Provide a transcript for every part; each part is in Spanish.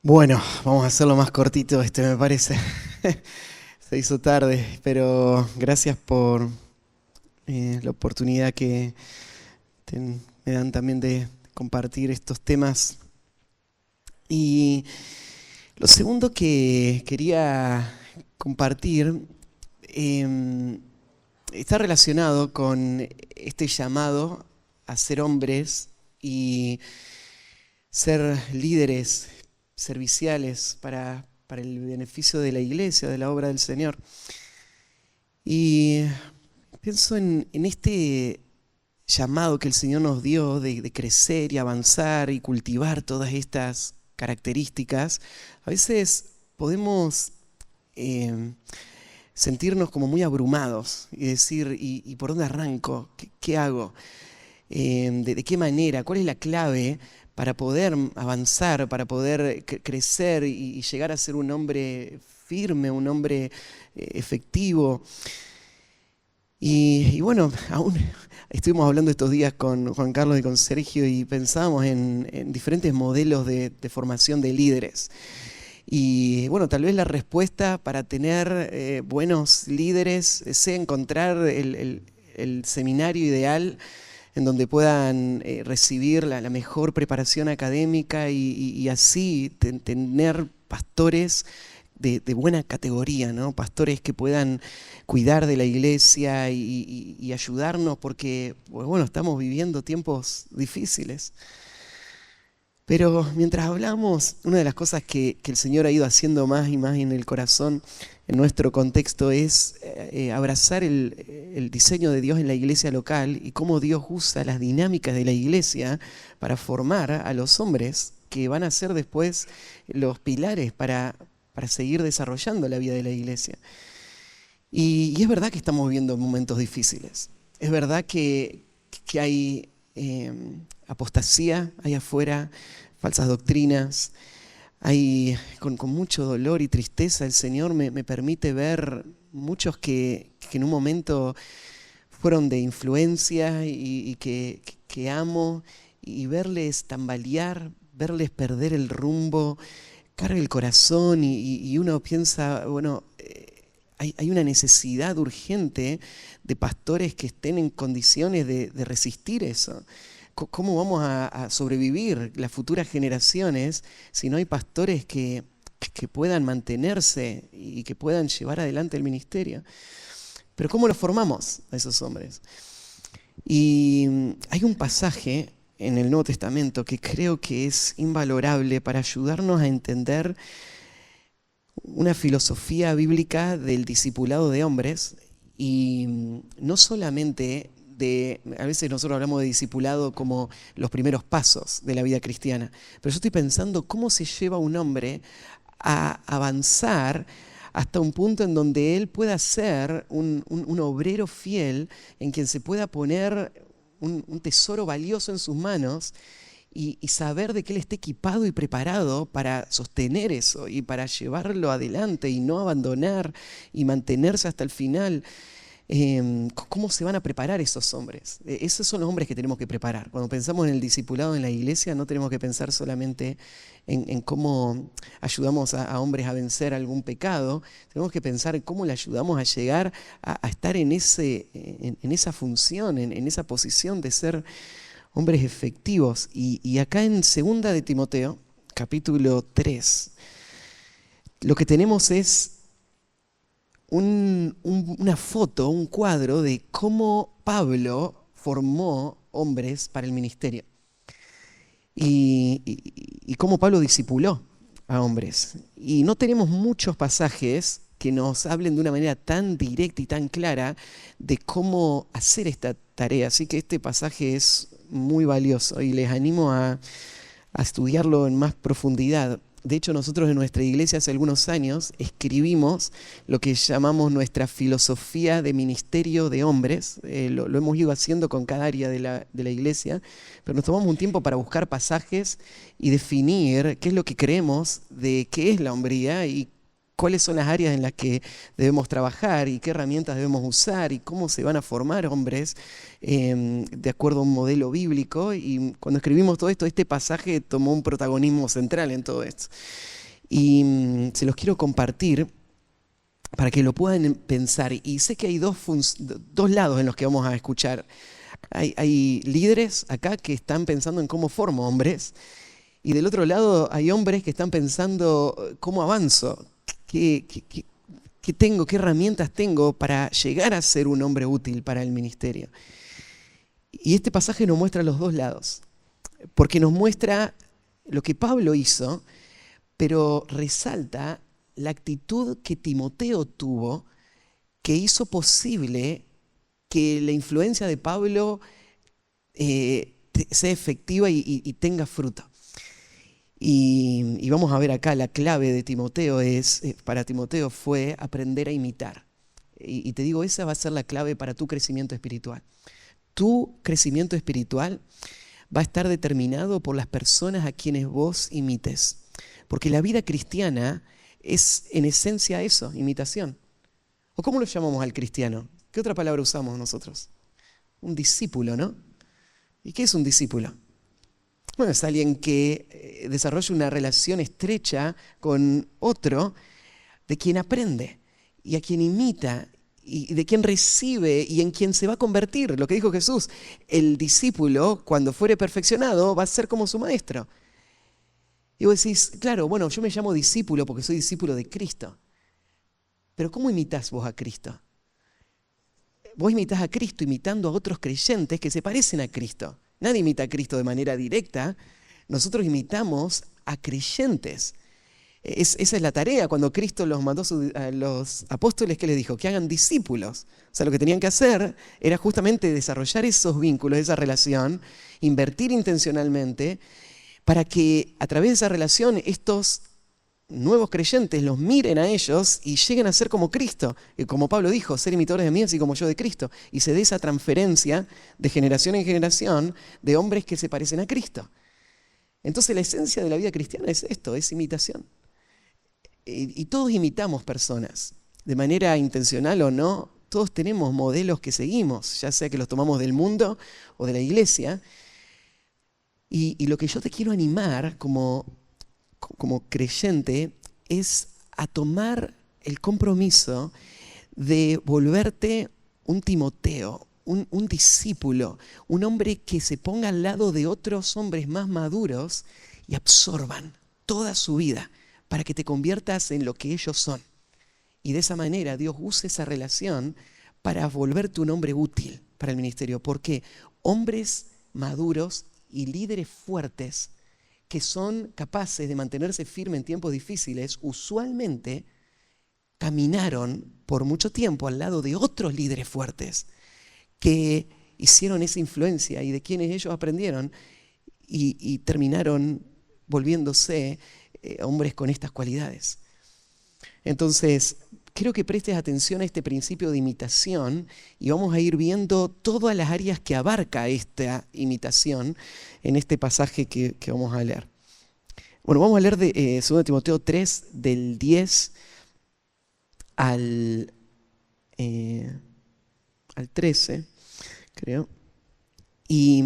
Bueno, vamos a hacerlo más cortito, me parece. Se hizo tarde, pero gracias por la oportunidad que me dan también de compartir estos temas. Y lo segundo que quería compartir está relacionado con este llamado a ser hombres y ser líderes serviciales para el beneficio de la iglesia, de la obra del Señor. Y pienso en este llamado que el Señor nos dio de crecer y avanzar y cultivar todas estas características. A veces podemos sentirnos como muy abrumados y decir, ¿y por dónde arranco? ¿Qué hago? ¿De qué manera? ¿Cuál es la clave para poder avanzar, para poder crecer y llegar a ser un hombre firme, un hombre efectivo? Y bueno, aún estuvimos hablando estos días con Juan Carlos y con Sergio y pensábamos en diferentes modelos de formación de líderes. Y bueno, tal vez la respuesta para tener buenos líderes sea encontrar el seminario ideal en donde puedan recibir la mejor preparación académica y así tener pastores de buena categoría, ¿no? Pastores que puedan cuidar de la iglesia y ayudarnos porque, pues bueno, estamos viviendo tiempos difíciles. Pero mientras hablamos, una de las cosas que el Señor ha ido haciendo más y más en el corazón, en nuestro contexto, es abrazar el diseño de Dios en la iglesia local y cómo Dios usa las dinámicas de la iglesia para formar a los hombres que van a ser después los pilares para seguir desarrollando la vida de la iglesia. Y es verdad que estamos viviendo momentos difíciles. Es verdad que hay apostasía ahí afuera, falsas doctrinas. Hay con mucho dolor y tristeza el Señor me permite ver muchos que en un momento fueron de influencia y que amo, y verles tambalear, verles perder el rumbo, carga el corazón y uno piensa, bueno, hay una necesidad urgente de pastores que estén en condiciones de resistir eso. ¿Cómo vamos a sobrevivir las futuras generaciones si no hay pastores que puedan mantenerse y que puedan llevar adelante el ministerio? Pero ¿cómo los formamos a esos hombres? Y hay un pasaje en el Nuevo Testamento que creo que es invalorable para ayudarnos a entender una filosofía bíblica del discipulado de hombres, y no solamente a veces nosotros hablamos de discipulado como los primeros pasos de la vida cristiana, pero yo estoy pensando cómo se lleva un hombre a avanzar hasta un punto en donde él pueda ser un obrero fiel en quien se pueda poner un tesoro valioso en sus manos y saber de que él esté equipado y preparado para sostener eso y para llevarlo adelante y no abandonar y mantenerse hasta el final. ¿Cómo se van a preparar esos hombres? Esos son los hombres que tenemos que preparar. Cuando pensamos en el discipulado en la iglesia, no tenemos que pensar solamente en cómo ayudamos a hombres a vencer algún pecado. Tenemos que pensar en cómo le ayudamos a llegar a estar en esa función, en esa posición de ser hombres efectivos. Y acá en 2 de Timoteo, capítulo 3, lo que tenemos es una foto, un cuadro de cómo Pablo formó hombres para el ministerio y cómo Pablo discipuló a hombres. Y no tenemos muchos pasajes que nos hablen de una manera tan directa y tan clara de cómo hacer esta tarea. Así que este pasaje es muy valioso y les animo a estudiarlo en más profundidad. De hecho, nosotros en nuestra iglesia hace algunos años escribimos lo que llamamos nuestra filosofía de ministerio de hombres. Lo hemos ido haciendo con cada área de la iglesia, pero nos tomamos un tiempo para buscar pasajes y definir qué es lo que creemos de qué es la hombría y cuáles son las áreas en las que debemos trabajar y qué herramientas debemos usar y cómo se van a formar hombres de acuerdo a un modelo bíblico. Y cuando escribimos todo esto, este pasaje tomó un protagonismo central en todo esto. Y se los quiero compartir para que lo puedan pensar. Y sé que hay dos lados en los que vamos a escuchar. Hay líderes acá que están pensando en cómo formo hombres, y del otro lado hay hombres que están pensando cómo avanzo, qué tengo, qué herramientas tengo para llegar a ser un hombre útil para el ministerio. Y este pasaje nos muestra los dos lados, porque nos muestra lo que Pablo hizo, pero resalta la actitud que Timoteo tuvo, que hizo posible que la influencia de Pablo sea efectiva y tenga fruto. Y vamos a ver acá, la clave de Timoteo para Timoteo fue aprender a imitar. Y te digo, esa va a ser la clave para tu crecimiento espiritual. Tu crecimiento espiritual va a estar determinado por las personas a quienes vos imites. Porque la vida cristiana es en esencia eso, imitación. ¿O cómo lo llamamos al cristiano? ¿Qué otra palabra usamos nosotros? Un discípulo, ¿no? ¿Y qué es un discípulo? Bueno, es alguien que desarrolla una relación estrecha con otro, de quien aprende y a quien imita y de quien recibe y en quien se va a convertir. Lo que dijo Jesús, el discípulo, cuando fuere perfeccionado, va a ser como su maestro. Y vos decís, claro, bueno, yo me llamo discípulo porque soy discípulo de Cristo. Pero ¿cómo imitás vos a Cristo? Vos imitás a Cristo imitando a otros creyentes que se parecen a Cristo. Nadie imita a Cristo de manera directa. Nosotros imitamos a creyentes. Esa es la tarea. Cuando Cristo los mandó a los apóstoles, ¿qué les dijo? Que hagan discípulos. O sea, lo que tenían que hacer era justamente desarrollar esos vínculos, esa relación, invertir intencionalmente, para que a través de esa relación estos nuevos creyentes los miren a ellos y lleguen a ser como Cristo. Como Pablo dijo, ser imitadores de mí así como yo de Cristo. Y se dé esa transferencia de generación en generación de hombres que se parecen a Cristo. Entonces la esencia de la vida cristiana es esto, es imitación. Y todos imitamos personas, de manera intencional o no. Todos tenemos modelos que seguimos, ya sea que los tomamos del mundo o de la iglesia. Y lo que yo te quiero animar como creyente es a tomar el compromiso de volverte un Timoteo, un discípulo, un hombre que se ponga al lado de otros hombres más maduros y absorban toda su vida para que te conviertas en lo que ellos son. Y de esa manera Dios usa esa relación para volverte un hombre útil para el ministerio. Porque hombres maduros y líderes fuertes que son capaces de mantenerse firmes en tiempos difíciles, usualmente caminaron por mucho tiempo al lado de otros líderes fuertes que hicieron esa influencia y de quienes ellos aprendieron y terminaron volviéndose hombres con estas cualidades. Entonces, quiero que prestes atención a este principio de imitación y vamos a ir viendo todas las áreas que abarca esta imitación en este pasaje que vamos a leer. Bueno, vamos a leer de 2 Timoteo 3, del 10 al 13, creo. Y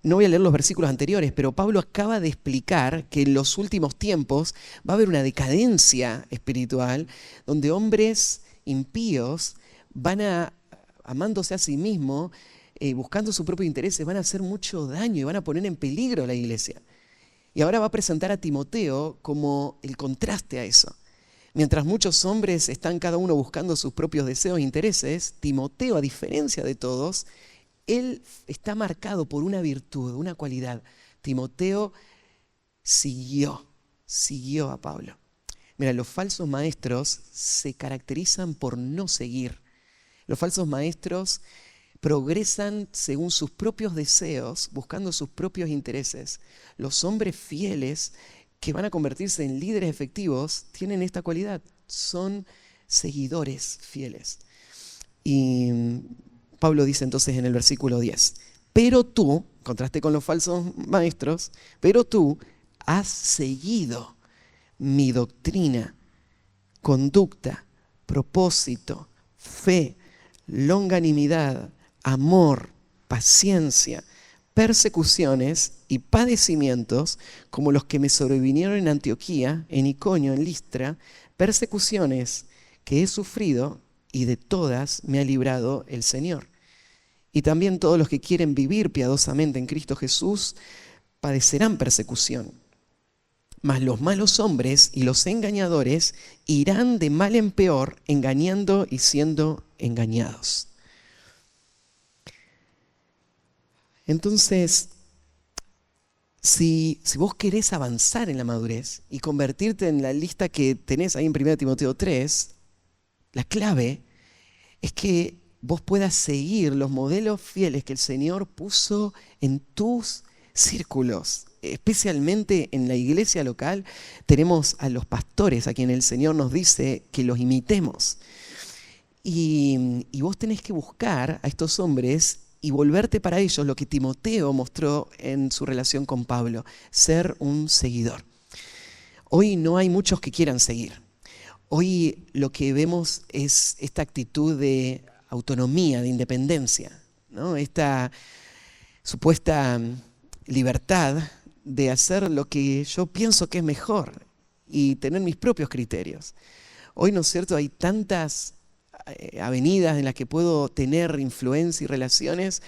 no voy a leer los versículos anteriores, pero Pablo acaba de explicar que en los últimos tiempos va a haber una decadencia espiritual donde hombres impíos van amándose a sí mismos, buscando sus propios intereses, van a hacer mucho daño y van a poner en peligro a la iglesia. Y ahora va a presentar a Timoteo como el contraste a eso. Mientras muchos hombres están cada uno buscando sus propios deseos e intereses, Timoteo, a diferencia de todos, él está marcado por una virtud, una cualidad. Timoteo siguió a Pablo. Mira, los falsos maestros se caracterizan por no seguir. Los falsos maestros progresan según sus propios deseos, buscando sus propios intereses. Los hombres fieles que van a convertirse en líderes efectivos tienen esta cualidad, son seguidores fieles. Y Pablo dice entonces en el versículo 10, pero tú, contraste con los falsos maestros, pero tú has seguido mi doctrina, conducta, propósito, fe, longanimidad, amor, paciencia, persecuciones y padecimientos como los que me sobrevinieron en Antioquía, en Iconio, en Listra, persecuciones que he sufrido y de todas me ha librado el Señor. Y también todos los que quieren vivir piadosamente en Cristo Jesús padecerán persecución. Mas los malos hombres y los engañadores irán de mal en peor, engañando y siendo engañados. Entonces, si vos querés avanzar en la madurez y convertirte en la lista que tenés ahí en 1 Timoteo 3, la clave es que vos puedas seguir los modelos fieles que el Señor puso en tus círculos. Especialmente en la iglesia local tenemos a los pastores a quienes el Señor nos dice que los imitemos. Y vos tenés que buscar a estos hombres y volverte para ellos lo que Timoteo mostró en su relación con Pablo, ser un seguidor. Hoy no hay muchos que quieran seguir. Hoy lo que vemos es esta actitud de autonomía, de independencia, ¿no? Esta supuesta libertad de hacer lo que yo pienso que es mejor y tener mis propios criterios. Hoy, ¿no es cierto?, hay tantas avenidas en las que puedo tener influencia y relaciones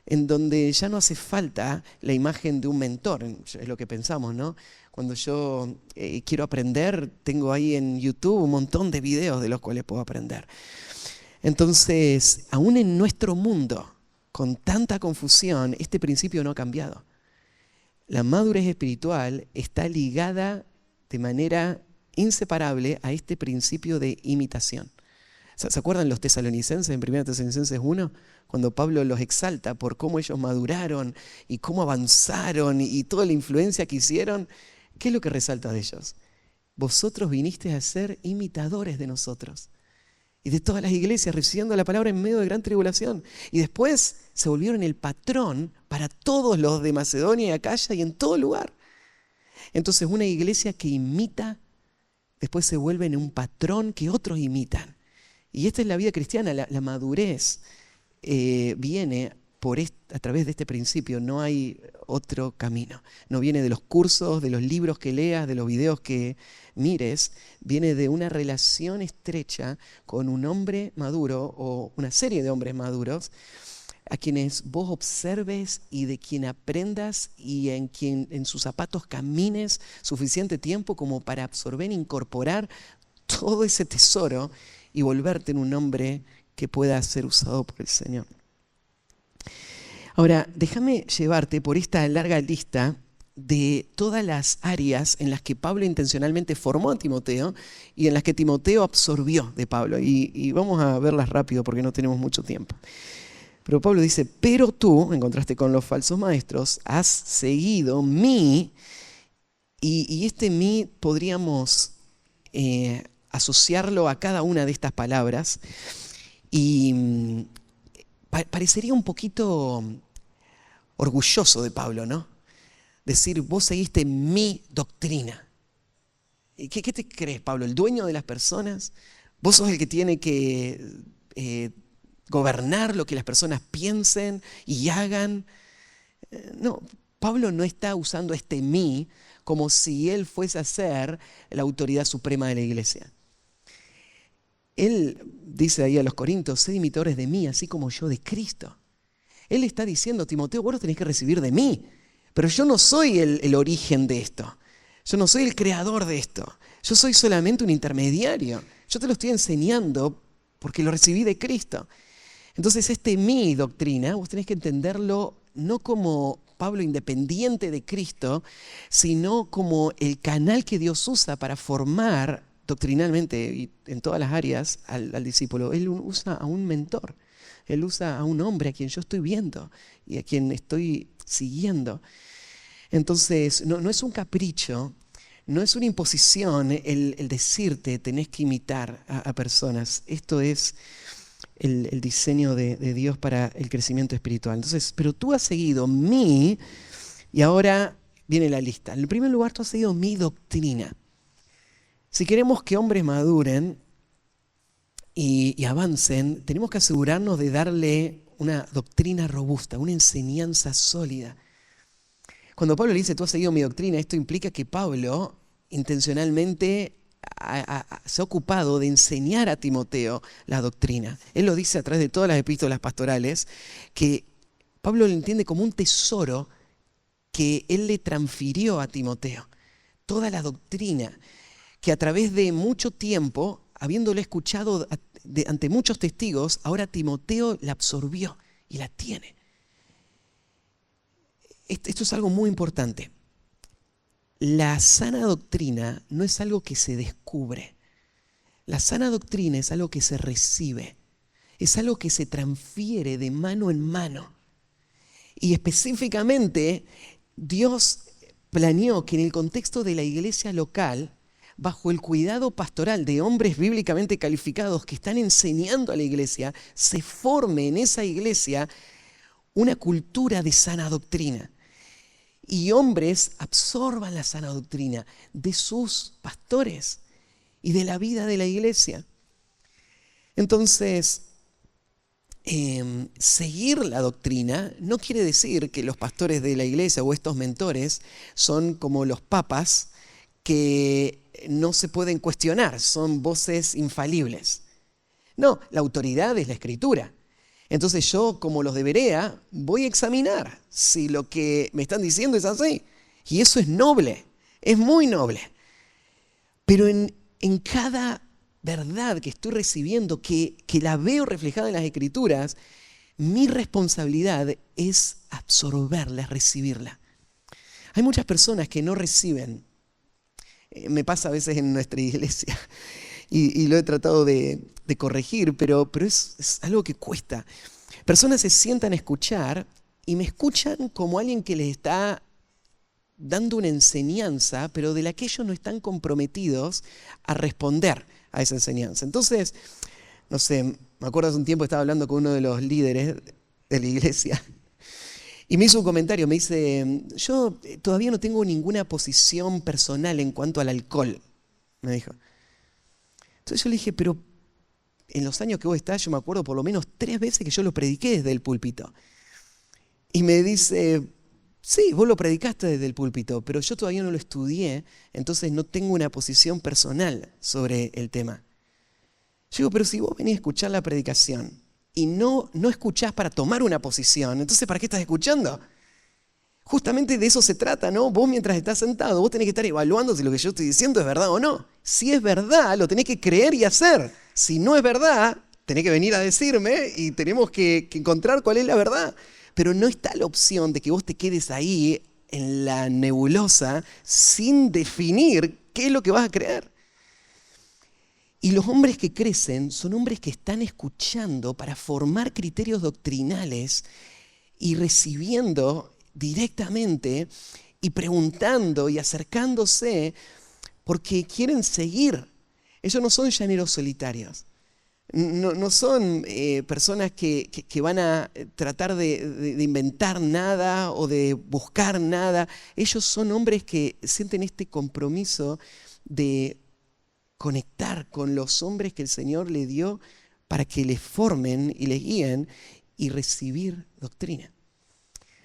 en donde ya no hace falta la imagen de un mentor, es lo que pensamos, ¿no? Cuando yo quiero aprender, tengo ahí en YouTube un montón de videos de los cuales puedo aprender. Entonces, aún en nuestro mundo, con tanta confusión, este principio no ha cambiado. La madurez espiritual está ligada de manera inseparable a este principio de imitación. ¿Se acuerdan los tesalonicenses en 1 Tesalonicenses 1? Cuando Pablo los exalta por cómo ellos maduraron y cómo avanzaron y toda la influencia que hicieron. ¿Qué es lo que resalta de ellos? Vosotros vinisteis a ser imitadores de nosotros y de todas las iglesias, recibiendo la palabra en medio de gran tribulación. Y después se volvieron el patrón para todos los de Macedonia y Acaya y en todo lugar. Entonces una iglesia que imita, después se vuelve en un patrón que otros imitan. Y esta es la vida cristiana, la madurez viene a través de este principio, no hay otro camino. No viene de los cursos, de los libros que leas, de los videos que mires, viene de una relación estrecha con un hombre maduro o una serie de hombres maduros a quienes vos observes y de quien aprendas y en quien en sus zapatos camines suficiente tiempo como para absorber e incorporar todo ese tesoro y volverte en un hombre que pueda ser usado por el Señor. Ahora, déjame llevarte por esta larga lista de todas las áreas en las que Pablo intencionalmente formó a Timoteo y en las que Timoteo absorbió de Pablo. Y vamos a verlas rápido porque no tenemos mucho tiempo. Pero Pablo dice, pero tú, en contraste con los falsos maestros, has seguido mí, y este mí podríamos asociarlo a cada una de estas palabras, y parecería un poquito orgulloso de Pablo, ¿no? Decir, vos seguiste mi doctrina. ¿Qué te crees, Pablo? ¿El dueño de las personas? ¿Vos sos el que tiene que gobernar lo que las personas piensen y hagan? No, Pablo no está usando este mí como si él fuese a ser la autoridad suprema de la iglesia. Él dice ahí a los Corintios, sed imitadores de mí, así como yo de Cristo. Él está diciendo, Timoteo, vos lo tenés que recibir de mí, pero yo no soy el origen de esto. Yo no soy el creador de esto. Yo soy solamente un intermediario. Yo te lo estoy enseñando porque lo recibí de Cristo. Entonces mi doctrina, vos tenés que entenderlo no como Pablo independiente de Cristo, sino como el canal que Dios usa para formar doctrinalmente y en todas las áreas al discípulo. Él usa a un mentor. Él usa a un hombre a quien yo estoy viendo y a quien estoy siguiendo. Entonces, no es un capricho, no es una imposición el decirte tenés que imitar a personas. Esto es el diseño de Dios para el crecimiento espiritual. Entonces, pero tú has seguido mí, y ahora viene la lista. En primer lugar, tú has seguido mi doctrina. Si queremos que hombres maduren y avancen, tenemos que asegurarnos de darle una doctrina robusta, una enseñanza sólida. Cuando Pablo le dice, tú has seguido mi doctrina, esto implica que Pablo intencionalmente se ha ocupado de enseñar a Timoteo la doctrina. Él lo dice a través de todas las epístolas pastorales, que Pablo lo entiende como un tesoro que él le transfirió a Timoteo. Toda la doctrina que a través de mucho tiempo, habiéndole escuchado ante muchos testigos, ahora Timoteo la absorbió y la tiene. Esto es algo muy importante. La sana doctrina no es algo que se descubre. La sana doctrina es algo que se recibe. Es algo que se transfiere de mano en mano. Y específicamente, Dios planeó que en el contexto de la iglesia local, bajo el cuidado pastoral de hombres bíblicamente calificados que están enseñando a la iglesia, se forme en esa iglesia una cultura de sana doctrina. Y hombres absorban la sana doctrina de sus pastores y de la vida de la iglesia. Entonces, seguir la doctrina no quiere decir que los pastores de la iglesia o estos mentores son como los papas que no se pueden cuestionar, son voces infalibles. No, la autoridad es la escritura. Entonces yo, como los de Berea, voy a examinar si lo que me están diciendo es así. Y eso es noble, es muy noble. Pero en cada verdad que estoy recibiendo, que la veo reflejada en las Escrituras, mi responsabilidad es absorberla, recibirla. Hay muchas personas que no reciben. Me pasa a veces en nuestra iglesia y lo he tratado de corregir, pero es algo que cuesta. Personas se sientan a escuchar y me escuchan como alguien que les está dando una enseñanza, pero de la que ellos no están comprometidos a responder a esa enseñanza. Entonces, no sé, me acuerdo hace un tiempo estaba hablando con uno de los líderes de la iglesia y me hizo un comentario, me dice, yo todavía no tengo ninguna posición personal en cuanto al alcohol, me dijo. Entonces yo le dije, pero en los años que vos estás, yo me acuerdo por lo menos 3 veces que yo lo prediqué desde el púlpito. Y me dice, sí, vos lo predicaste desde el púlpito, pero yo todavía no lo estudié, entonces no tengo una posición personal sobre el tema. Yo digo, pero si vos venís a escuchar la predicación y no escuchás para tomar una posición, entonces ¿para qué estás escuchando? Justamente de eso se trata, ¿no? Vos mientras estás sentado, vos tenés que estar evaluando si lo que yo estoy diciendo es verdad o no. Si es verdad, lo tenés que creer y hacer. Si no es verdad, tenés que venir a decirme y tenemos que encontrar cuál es la verdad. Pero no está la opción de que vos te quedes ahí en la nebulosa sin definir qué es lo que vas a creer. Y los hombres que crecen son hombres que están escuchando para formar criterios doctrinales y recibiendo directamente y preguntando y acercándose porque quieren seguir. Ellos no son llaneros solitarios. No son personas que van a tratar de inventar nada o de buscar nada. Ellos son hombres que sienten este compromiso de conectar con los hombres que el Señor le dio para que les formen y les guíen y recibir doctrina.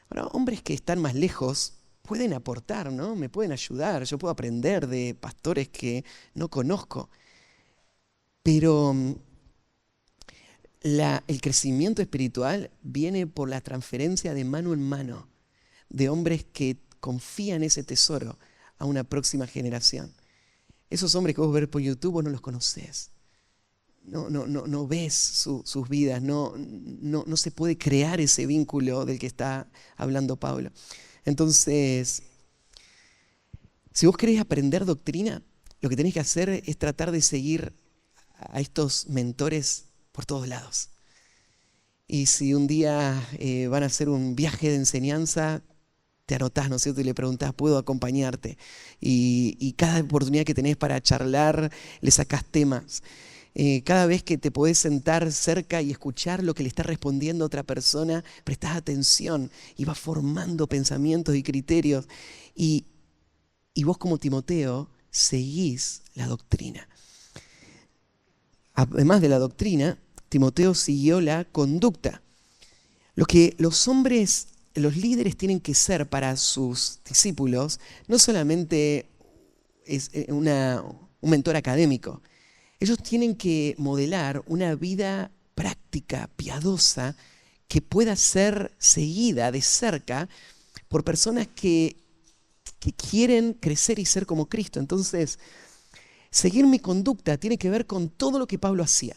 Ahora, hombres que están más lejos pueden aportar, ¿no? Me pueden ayudar. Yo puedo aprender de pastores que no conozco. Pero el crecimiento espiritual viene por la transferencia de mano en mano de hombres que confían ese tesoro a una próxima generación. Esos hombres que vos ves por YouTube, vos no los conocés. No ves sus vidas, no se puede crear ese vínculo del que está hablando Pablo. Entonces, si vos querés aprender doctrina, lo que tenés que hacer es tratar de seguir a estos mentores por todos lados. Y si un día van a hacer un viaje de enseñanza, te anotás, ¿no es cierto? Y le preguntás, ¿puedo acompañarte? Y cada oportunidad que tenés para charlar, le sacás temas. Cada vez que te podés sentar cerca y escuchar lo que le está respondiendo a otra persona, prestás atención y vas formando pensamientos y criterios. Y vos como Timoteo seguís la doctrina. Además de la doctrina, Timoteo siguió la conducta. Lo que los hombres, los líderes tienen que ser para sus discípulos, no solamente es un mentor académico. Ellos tienen que modelar una vida práctica, piadosa, que pueda ser seguida de cerca por personas que quieren crecer y ser como Cristo. Entonces, seguir mi conducta tiene que ver con todo lo que Pablo hacía.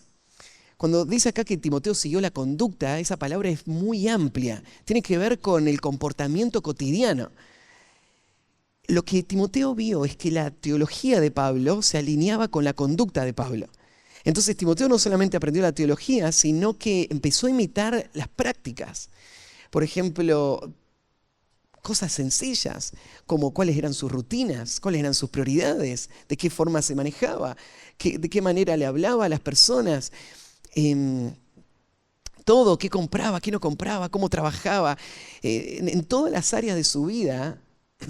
Cuando dice acá que Timoteo siguió la conducta, esa palabra es muy amplia. Tiene que ver con el comportamiento cotidiano. Lo que Timoteo vio es que la teología de Pablo se alineaba con la conducta de Pablo. Entonces Timoteo no solamente aprendió la teología, sino que empezó a imitar las prácticas. Por ejemplo, cosas sencillas, como cuáles eran sus rutinas, cuáles eran sus prioridades, de qué forma se manejaba, de qué manera le hablaba a las personas, todo, qué compraba, qué no compraba, cómo trabajaba. En todas las áreas de su vida,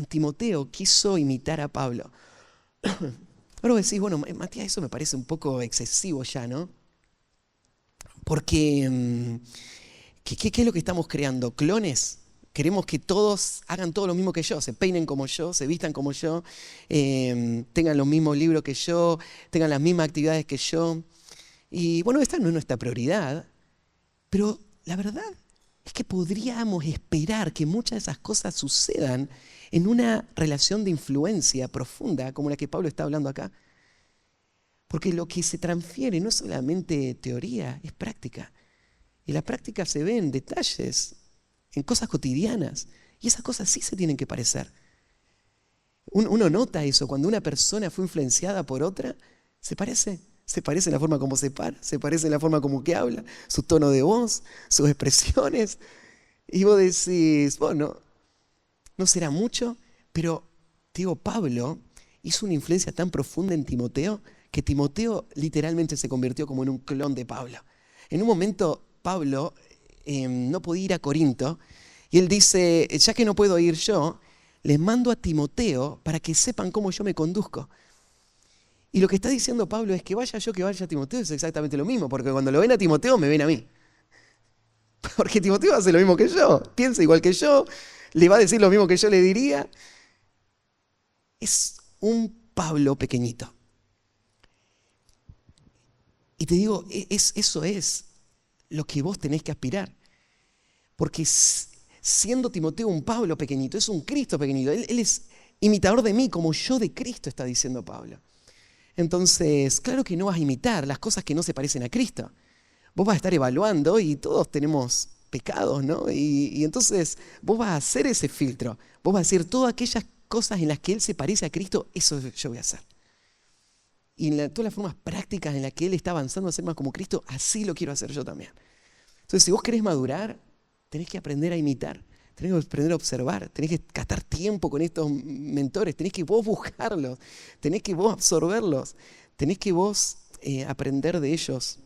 Timoteo quiso imitar a Pablo. Ahora vos decís, bueno, Matías, eso me parece un poco excesivo ya, ¿no? Porque, ¿qué es lo que estamos creando? ¿Clones? Queremos que todos hagan todo lo mismo que yo, se peinen como yo, se vistan como yo, tengan los mismos libros que yo, tengan las mismas actividades que yo. Y bueno, esta no es nuestra prioridad, pero la verdad es que podríamos esperar que muchas de esas cosas sucedan en una relación de influencia profunda como la que Pablo está hablando acá. Porque lo que se transfiere no es solamente teoría, es práctica. Y la práctica se ve en detalles, en cosas cotidianas. Y esas cosas sí se tienen que parecer. Uno nota eso, cuando una persona fue influenciada por otra, se parece. Se parece en la forma como se para, se parece en la forma como que habla, su tono de voz, sus expresiones. Y vos decís, bueno, no será mucho, pero te digo, Pablo hizo una influencia tan profunda en Timoteo que Timoteo literalmente se convirtió como en un clon de Pablo. En un momento Pablo no podía ir a Corinto y él dice, ya que no puedo ir yo, les mando a Timoteo para que sepan cómo yo me conduzco. Y lo que está diciendo Pablo es que vaya yo, que vaya Timoteo, es exactamente lo mismo, porque cuando lo ven a Timoteo me ven a mí. Porque Timoteo hace lo mismo que yo, piensa igual que yo, le va a decir lo mismo que yo le diría. Es un Pablo pequeñito. Y te digo, eso es lo que vos tenés que aspirar. Porque siendo Timoteo un Pablo pequeñito, es un Cristo pequeñito. Él es imitador de mí como yo de Cristo, está diciendo Pablo. Entonces, claro que no vas a imitar las cosas que no se parecen a Cristo. Vos vas a estar evaluando y todos tenemos pecados, ¿no? Y entonces vos vas a hacer ese filtro. Vos vas a decir todas aquellas cosas en las que Él se parece a Cristo, eso yo voy a hacer. Y todas las formas prácticas en las que Él está avanzando a ser más como Cristo, así lo quiero hacer yo también. Entonces, si vos querés madurar, tenés que aprender a imitar, tenés que aprender a observar, tenés que gastar tiempo con estos mentores, tenés que vos buscarlos, tenés que vos absorberlos, tenés que vos aprender de ellos.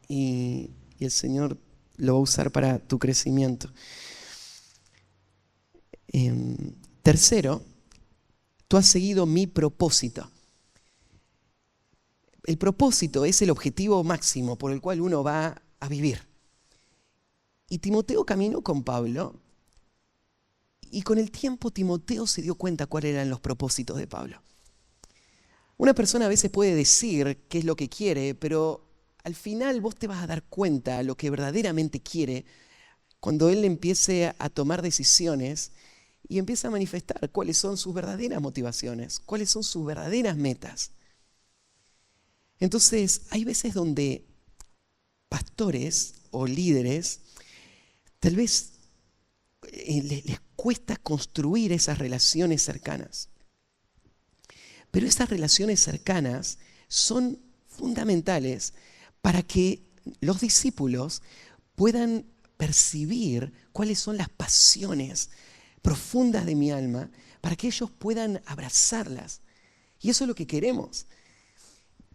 Y el Señor lo va a usar para tu crecimiento. Tercero, tú has seguido mi propósito. El propósito es el objetivo máximo por el cual uno va a vivir. Y Timoteo caminó con Pablo y con el tiempo Timoteo se dio cuenta cuáles eran los propósitos de Pablo. Una persona a veces puede decir qué es lo que quiere, pero al final vos te vas a dar cuenta lo que verdaderamente quiere cuando él empiece a tomar decisiones y empieza a manifestar cuáles son sus verdaderas motivaciones, cuáles son sus verdaderas metas. Entonces, hay veces donde pastores o líderes tal vez les cuesta construir esas relaciones cercanas. Pero esas relaciones cercanas son fundamentales para que los discípulos puedan percibir cuáles son las pasiones profundas de mi alma, para que ellos puedan abrazarlas. Y eso es lo que queremos.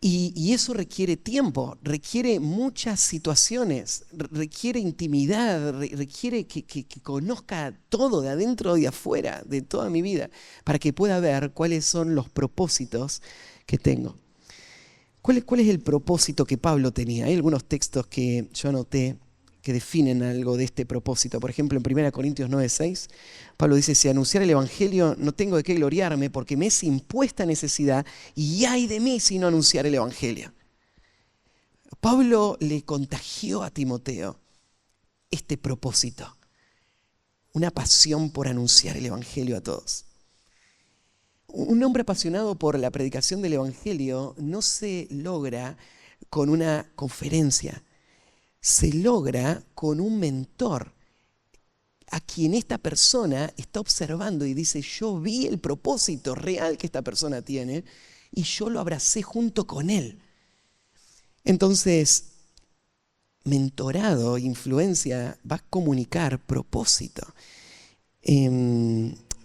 Y eso requiere tiempo, requiere muchas situaciones, requiere intimidad, requiere que conozca todo de adentro y de afuera, de toda mi vida, para que pueda ver cuáles son los propósitos que tengo. ¿Cuál es el propósito que Pablo tenía? Hay algunos textos que yo anoté que definen algo de este propósito. Por ejemplo, en 1 Corintios 9:6, Pablo dice: si anunciar el Evangelio no tengo de qué gloriarme, porque me es impuesta necesidad, y ay de mí si no anunciar el Evangelio. Pablo le contagió a Timoteo este propósito, una pasión por anunciar el Evangelio a todos. Un hombre apasionado por la predicación del Evangelio no se logra con una conferencia, se logra con un mentor a quien esta persona está observando y dice: yo vi el propósito real que esta persona tiene y yo lo abracé junto con él. Entonces, mentorado, influencia, va a comunicar propósito.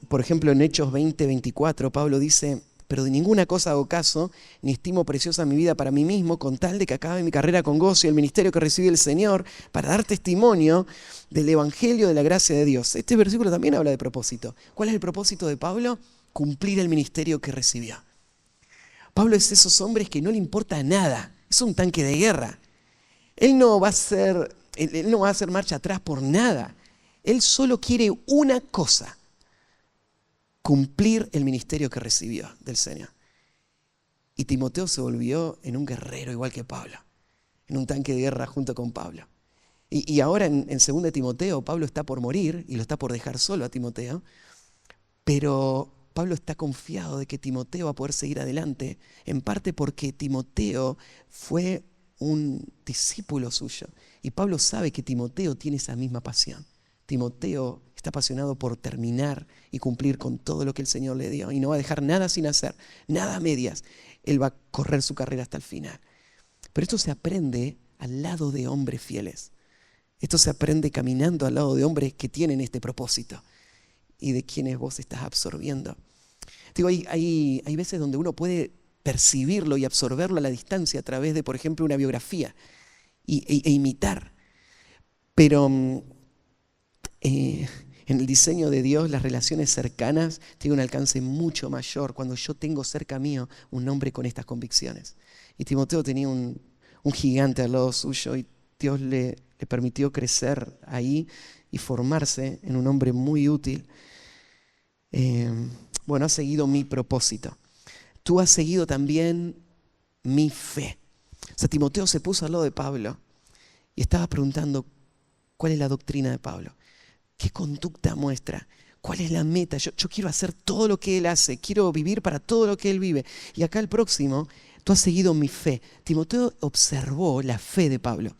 Por ejemplo, en Hechos 20:24, Pablo dice: pero de ninguna cosa hago caso, ni estimo preciosa mi vida para mí mismo, con tal de que acabe mi carrera con gozo y el ministerio que recibí del Señor, para dar testimonio del Evangelio de la gracia de Dios. Este versículo también habla de propósito. ¿Cuál es el propósito de Pablo? Cumplir el ministerio que recibió. Pablo es esos hombres que no le importa nada, es un tanque de guerra. Él no va a hacer marcha atrás por nada. Él solo quiere una cosa: cumplir el ministerio que recibió del Señor. Y Timoteo se volvió en un guerrero igual que Pablo, en un tanque de guerra junto con Pablo. Y ahora en 2 Timoteo, Pablo está por morir y lo está por dejar solo a Timoteo, pero Pablo está confiado de que Timoteo va a poder seguir adelante, en parte porque Timoteo fue un discípulo suyo. Y Pablo sabe que Timoteo tiene esa misma pasión. Timoteo está apasionado por terminar y cumplir con todo lo que el Señor le dio y no va a dejar nada sin hacer, nada a medias. Él va a correr su carrera hasta el final. Pero esto se aprende al lado de hombres fieles. Esto se aprende caminando al lado de hombres que tienen este propósito y de quienes vos estás absorbiendo. Digo, hay veces donde uno puede percibirlo y absorberlo a la distancia a través de, por ejemplo, una biografía e imitar. Pero en el diseño de Dios, las relaciones cercanas tienen un alcance mucho mayor cuando yo tengo cerca mío un hombre con estas convicciones. Y Timoteo tenía un gigante al lado suyo y Dios le permitió crecer ahí y formarse en un hombre muy útil. Ha seguido mi propósito. Tú has seguido también mi fe. O sea, Timoteo se puso al lado de Pablo y estaba preguntando: ¿cuál es la doctrina de Pablo? ¿Qué conducta muestra? ¿Cuál es la meta? Yo quiero hacer todo lo que él hace, quiero vivir para todo lo que él vive. Y acá el próximo: tú has seguido mi fe. Timoteo observó la fe de Pablo.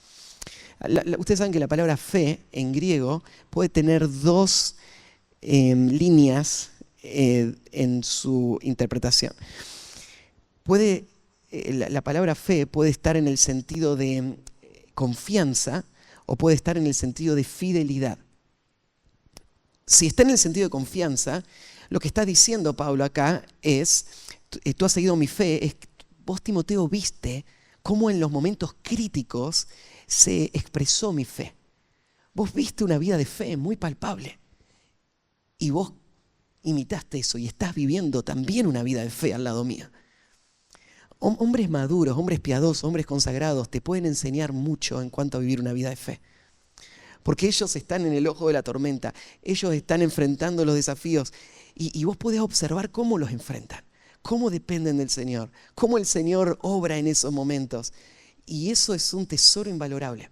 Ustedes saben que la palabra fe en griego puede tener dos líneas en su interpretación. La palabra fe puede estar en el sentido de confianza o puede estar en el sentido de fidelidad. Si está en el sentido de confianza, lo que está diciendo Pablo acá es: tú has seguido mi fe. Es que vos, Timoteo, viste cómo en los momentos críticos se expresó mi fe. Vos viste una vida de fe muy palpable y vos imitaste eso y estás viviendo también una vida de fe al lado mío. Hombres maduros, hombres piadosos, hombres consagrados te pueden enseñar mucho en cuanto a vivir una vida de fe. Porque ellos están en el ojo de la tormenta, ellos están enfrentando los desafíos y vos podés observar cómo los enfrentan, cómo dependen del Señor, cómo el Señor obra en esos momentos. Y eso es un tesoro invalorable.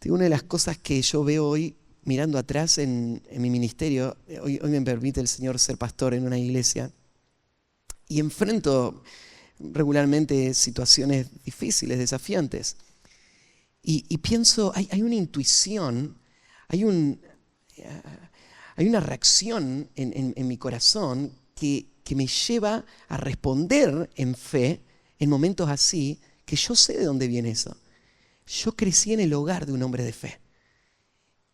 Una de las cosas que yo veo hoy mirando atrás en mi ministerio, hoy me permite el Señor ser pastor en una iglesia y enfrento regularmente situaciones difíciles, desafiantes. Y pienso, hay una intuición, hay una reacción en mi corazón que me lleva a responder en fe en momentos así, que yo sé de dónde viene eso. Yo crecí en el hogar de un hombre de fe.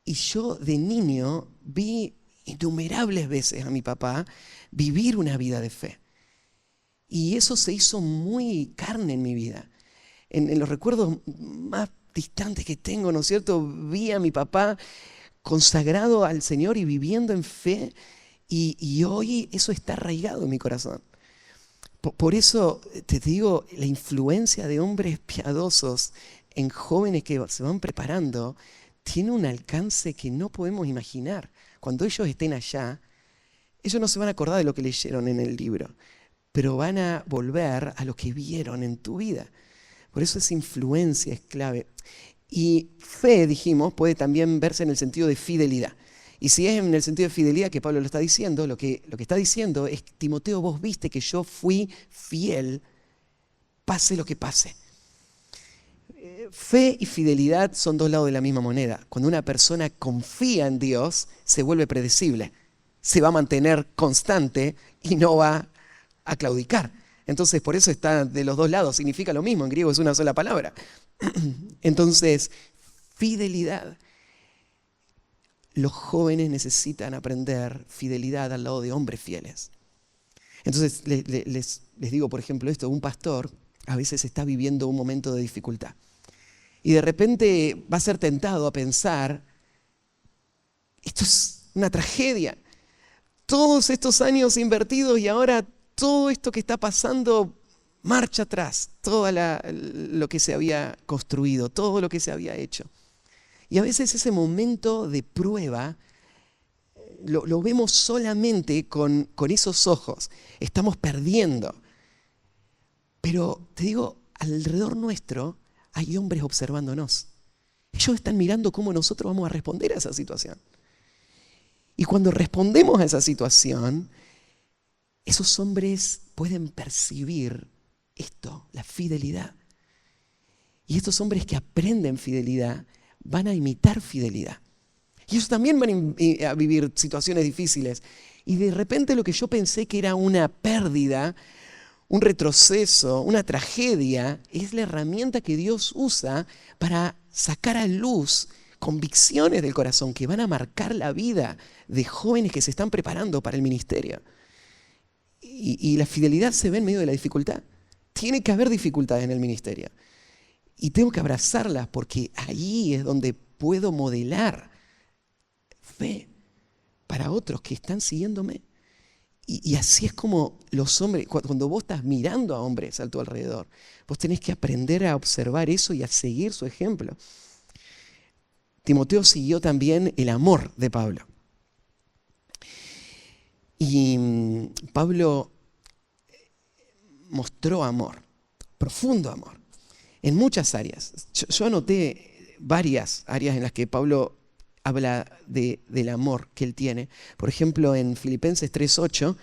Y yo de niño vi innumerables veces a mi papá vivir una vida de fe. Y eso se hizo muy carne en mi vida. En los recuerdos más distantes que tengo, ¿no es cierto? Vi a mi papá consagrado al Señor y viviendo en fe, y hoy eso está arraigado en mi corazón. Por eso te digo, la influencia de hombres piadosos en jóvenes que se van preparando tiene un alcance que no podemos imaginar. Cuando ellos estén allá, ellos no se van a acordar de lo que leyeron en el libro, pero van a volver a lo que vieron en tu vida. Por eso esa influencia es clave. Y fe, dijimos, puede también verse en el sentido de fidelidad. Y si es en el sentido de fidelidad que Pablo lo está diciendo, lo que está diciendo es: Timoteo, vos viste que yo fui fiel, pase lo que pase. Fe y fidelidad son dos lados de la misma moneda. Cuando una persona confía en Dios, se vuelve predecible, se va a mantener constante y no va a claudicar. Entonces, por eso está de los dos lados, significa lo mismo, en griego es una sola palabra. Entonces, fidelidad. Los jóvenes necesitan aprender fidelidad al lado de hombres fieles. Entonces, les digo, por ejemplo, esto: un pastor a veces está viviendo un momento de dificultad. Y de repente va a ser tentado a pensar: esto es una tragedia. Todos estos años invertidos y ahora todo esto que está pasando, marcha atrás. Todo lo que se había construido, todo lo que se había hecho. Y a veces ese momento de prueba lo vemos solamente con esos ojos. Estamos perdiendo. Pero te digo, alrededor nuestro hay hombres observándonos. Ellos están mirando cómo nosotros vamos a responder a esa situación. Y cuando respondemos a esa situación, esos hombres pueden percibir esto, la fidelidad. Y estos hombres que aprenden fidelidad van a imitar fidelidad. Y ellos también van a vivir situaciones difíciles. Y de repente lo que yo pensé que era una pérdida, un retroceso, una tragedia, es la herramienta que Dios usa para sacar a luz convicciones del corazón que van a marcar la vida de jóvenes que se están preparando para el ministerio. Y la fidelidad se ve en medio de la dificultad. Tiene que haber dificultades en el ministerio. Y tengo que abrazarlas, porque ahí es donde puedo modelar fe para otros que están siguiéndome. Y así es como los hombres, cuando vos estás mirando a hombres a tu alrededor, vos tenés que aprender a observar eso y a seguir su ejemplo. Timoteo siguió también el amor de Pablo. Y Pablo mostró amor, profundo amor, en muchas áreas. Yo anoté varias áreas en las que Pablo habla del amor que él tiene. Por ejemplo, en Filipenses 3:8,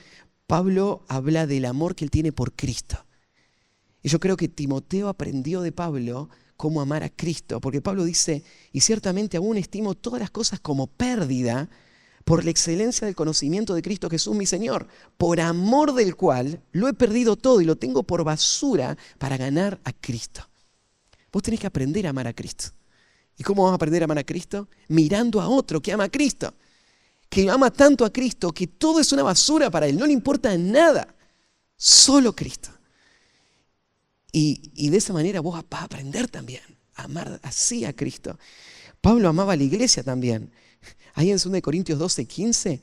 Pablo habla del amor que él tiene por Cristo. Y yo creo que Timoteo aprendió de Pablo cómo amar a Cristo, porque Pablo dice: y ciertamente aún estimo todas las cosas como pérdida por la excelencia del conocimiento de Cristo Jesús mi Señor, por amor del cual lo he perdido todo y lo tengo por basura para ganar a Cristo. Vos tenés que aprender a amar a Cristo. ¿Y cómo vas a aprender a amar a Cristo? Mirando a otro que ama a Cristo, que ama tanto a Cristo que todo es una basura para él, no le importa nada, solo Cristo. Y de esa manera vos vas a aprender también a amar así a Cristo. Pablo amaba a la iglesia también. Ahí en 2 Corintios 12:15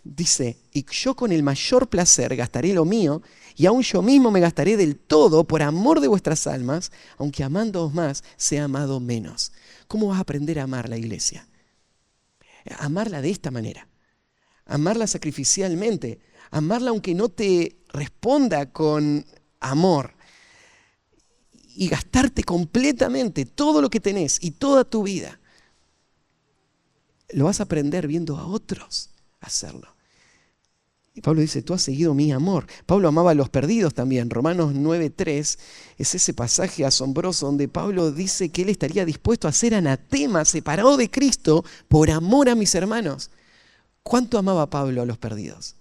dice: y yo con el mayor placer gastaré lo mío, y aún yo mismo me gastaré del todo por amor de vuestras almas, aunque amándoos más sea amado menos. ¿Cómo vas a aprender a amar la iglesia? Amarla de esta manera. Amarla sacrificialmente. Amarla aunque no te responda con amor. Y gastarte completamente todo lo que tenés y toda tu vida. Lo vas a aprender viendo a otros hacerlo. Y Pablo dice: tú has seguido mi amor. Pablo amaba a los perdidos también. Romanos 9:3 es ese pasaje asombroso donde Pablo dice que él estaría dispuesto a ser anatema, separado de Cristo, por amor a mis hermanos. ¿Cuánto amaba Pablo a los perdidos?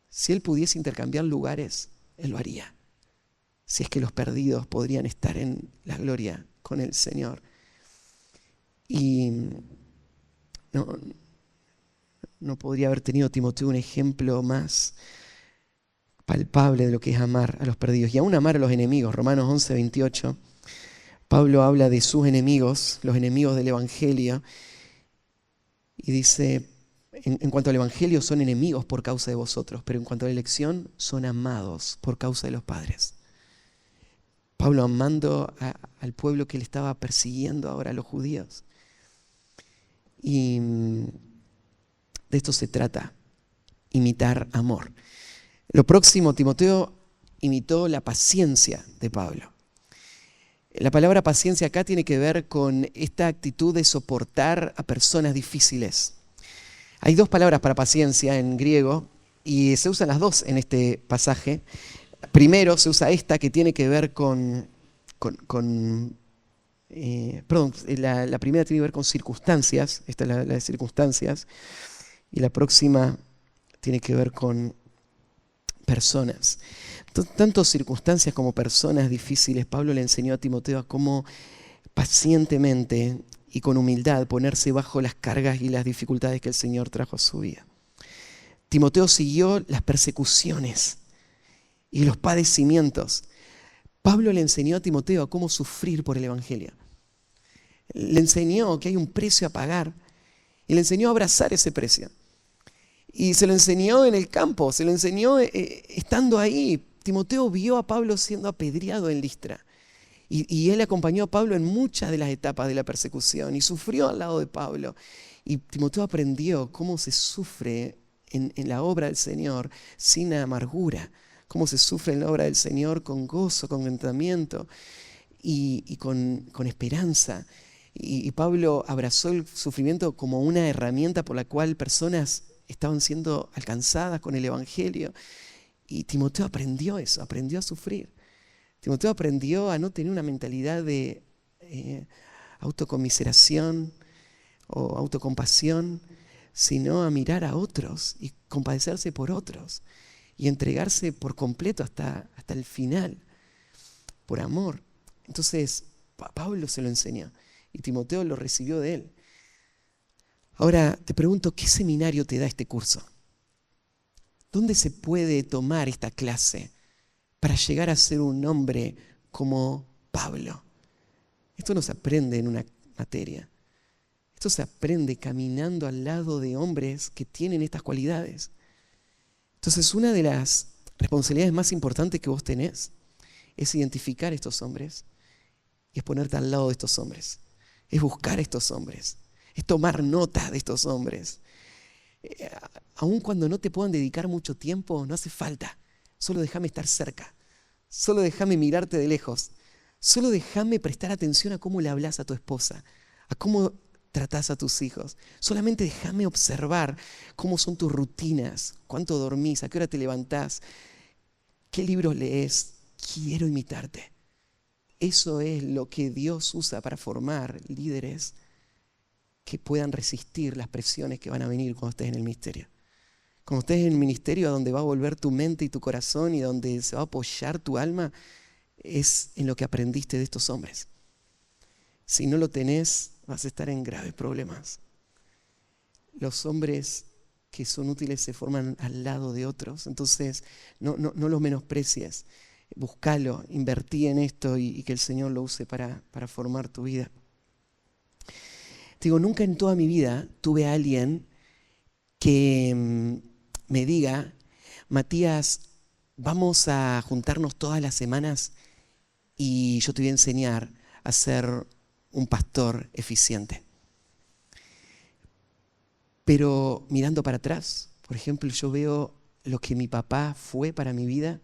Si él pudiese intercambiar lugares, él lo haría. Si es que los perdidos podrían estar en la gloria con el Señor. Y no podría haber tenido Timoteo un ejemplo más palpable de lo que es amar a los perdidos y aún amar a los enemigos. Romanos 11:28, Pablo habla de sus enemigos, los enemigos del Evangelio, y dice, en cuanto al Evangelio son enemigos por causa de vosotros, pero en cuanto a la elección son amados por causa de los padres. Pablo amando al pueblo que le estaba persiguiendo ahora, a los judíos. Y de esto se trata, imitar amor. Lo próximo, Timoteo imitó la paciencia de Pablo. La palabra paciencia acá tiene que ver con esta actitud de soportar a personas difíciles. Hay dos palabras para paciencia en griego y se usan las dos en este pasaje. Primero se usa esta que tiene que ver la primera tiene que ver con circunstancias, esta es la de circunstancias, y la próxima tiene que ver con personas. Tanto circunstancias como personas difíciles, Pablo le enseñó a Timoteo a cómo pacientemente y con humildad ponerse bajo las cargas y las dificultades que el Señor trajo a su vida. Timoteo siguió las persecuciones y los padecimientos. Pablo le enseñó a Timoteo a cómo sufrir por el Evangelio. Le enseñó que hay un precio a pagar y le enseñó a abrazar ese precio. Y se lo enseñó en el campo, se lo enseñó estando ahí. Timoteo vio a Pablo siendo apedreado en Listra. Y él acompañó a Pablo en muchas de las etapas de la persecución y sufrió al lado de Pablo. Y Timoteo aprendió cómo se sufre en la obra del Señor sin amargura, cómo se sufre en la obra del Señor con gozo, con contentamiento y con esperanza. Y Pablo abrazó el sufrimiento como una herramienta por la cual personas estaban siendo alcanzadas con el Evangelio. Y Timoteo aprendió eso, aprendió a sufrir. Timoteo aprendió a no tener una mentalidad de autocomiseración o autocompasión, sino a mirar a otros y compadecerse por otros y entregarse por completo hasta el final, por amor. Entonces, Pablo se lo enseñó y Timoteo lo recibió de él. Ahora te pregunto, ¿qué seminario te da este curso? ¿Dónde se puede tomar esta clase para llegar a ser un hombre como Pablo? Esto no se aprende en una materia. Esto se aprende caminando al lado de hombres que tienen estas cualidades. Entonces, una de las responsabilidades más importantes que vos tenés es identificar a estos hombres y es ponerte al lado de estos hombres. Es buscar a estos hombres. Es tomar nota de estos hombres. Aun cuando no te puedan dedicar mucho tiempo, no hace falta. Solo déjame estar cerca. Solo déjame mirarte de lejos. Solo déjame prestar atención a cómo le hablas a tu esposa, a cómo tratás a tus hijos. Solamente déjame observar cómo son tus rutinas, cuánto dormís, a qué hora te levantás, qué libros lees. Quiero imitarte. Eso es lo que Dios usa para formar líderes que puedan resistir las presiones que van a venir cuando estés en el ministerio. Cuando estés en el ministerio, a donde va a volver tu mente y tu corazón y donde se va a apoyar tu alma, es en lo que aprendiste de estos hombres. Si no lo tenés, vas a estar en graves problemas. Los hombres que son útiles se forman al lado de otros, entonces no los menosprecies. Búscalo, invertí en esto y que el Señor lo use para formar tu vida. Te digo, nunca en toda mi vida tuve a alguien que me diga, Matías, vamos a juntarnos todas las semanas y yo te voy a enseñar a ser un pastor eficiente. Pero mirando para atrás, por ejemplo, yo veo lo que mi papá fue para mi vida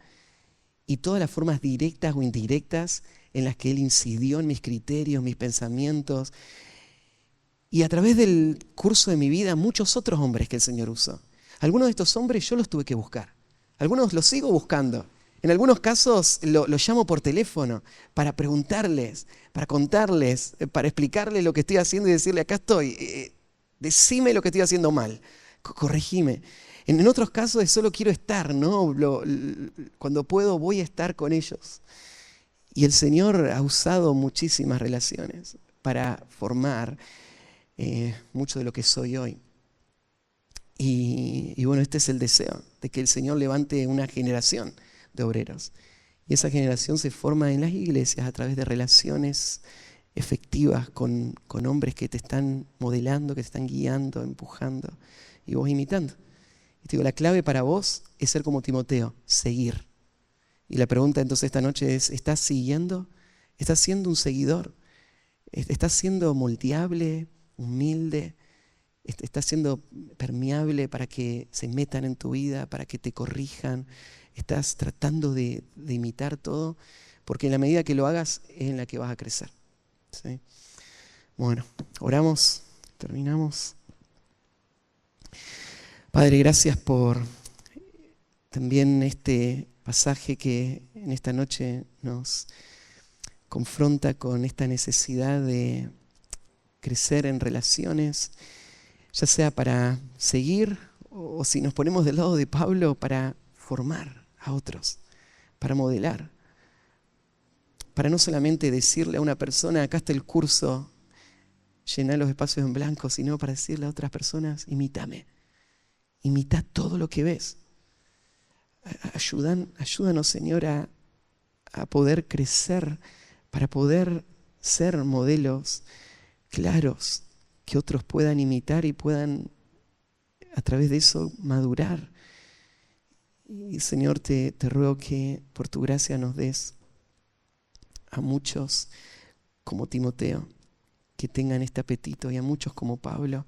y todas las formas directas o indirectas en las que él incidió en mis criterios, mis pensamientos. Y a través del curso de mi vida, muchos otros hombres que el Señor usó. Algunos de estos hombres yo los tuve que buscar. Algunos los sigo buscando. En algunos casos los llamo por teléfono para preguntarles, para contarles, para explicarles lo que estoy haciendo y decirle, acá estoy, decime lo que estoy haciendo mal, corregime. En otros casos solo quiero estar, ¿no? Cuando puedo voy a estar con ellos. Y el Señor ha usado muchísimas relaciones para formar mucho de lo que soy hoy. Y bueno, este es el deseo, de que el Señor levante una generación de obreros. Y esa generación se forma en las iglesias a través de relaciones efectivas con hombres que te están modelando, que te están guiando, empujando y vos imitando. Y te digo, la clave para vos es ser como Timoteo, seguir. Y la pregunta entonces esta noche es, ¿estás siguiendo? ¿Estás siendo un seguidor? ¿Estás siendo moldeable, humilde? ¿Estás siendo permeable para que se metan en tu vida, para que te corrijan? ¿Estás tratando de imitar todo? Porque en la medida que lo hagas es en la que vas a crecer. ¿Sí? Bueno, oramos, terminamos. Padre, gracias por también este pasaje que en esta noche nos confronta con esta necesidad de crecer en relaciones, ya sea para seguir o si nos ponemos del lado de Pablo, para formar a otros, para modelar, para no solamente decirle a una persona, acá está el curso, llená los espacios en blanco, sino para decirle a otras personas, imítame, imita todo lo que ves. Ayúdanos, Señor, a poder crecer, para poder ser modelos claros que otros puedan imitar y puedan a través de eso madurar. Y Señor, te ruego que por tu gracia nos des a muchos como Timoteo que tengan este apetito y a muchos como Pablo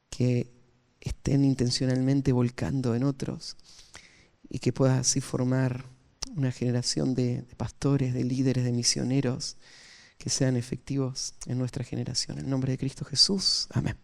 que estén intencionalmente volcando en otros y que puedas así formar una generación de pastores, de líderes, de misioneros que sean efectivos en nuestra generación. En el nombre de Cristo Jesús. Amén.